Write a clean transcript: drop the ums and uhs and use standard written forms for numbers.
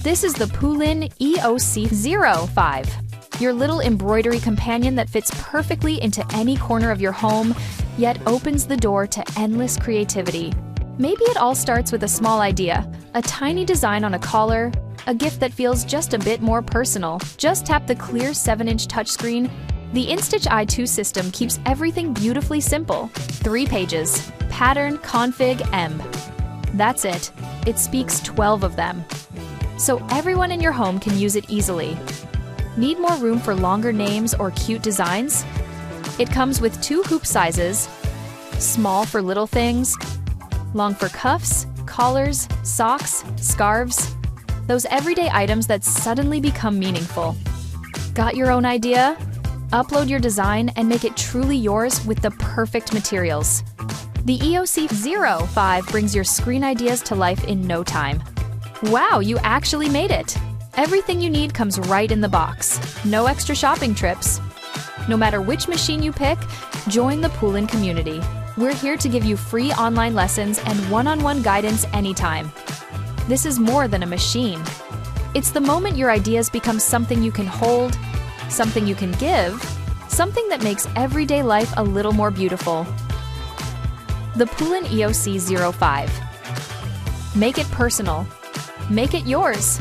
This is the PooLin EOC05, your little embroidery companion that fits perfectly into any corner of your home, yet opens the door to endless creativity. Maybe it all starts with a small idea, a tiny design on a collar, a gift that feels just a bit more personal. Just tap the clear 7-inch touchscreen. The Institch i2 system keeps everything beautifully simple. 3 pages, pattern, config, emb. That's it. It speaks 12 of them. So everyone in your home can use it easily. Need more room for longer names or cute designs? It comes with 2 hoop sizes, small for little things, long for cuffs, collars, socks, scarves, those everyday items that suddenly become meaningful. Got your own idea? Upload your design and make it truly yours with the perfect materials. The EOC05 brings your screen ideas to life in no time. Wow, you actually made it! Everything you need comes right in the box. No extra shopping trips. No matter which machine you pick, join the PooLin community. We're here to give you free online lessons and one-on-one guidance anytime. This is more than a machine. It's the moment your ideas become something you can hold, something you can give, something that makes everyday life a little more beautiful. The PooLin EOC05. Make it personal. Make it yours.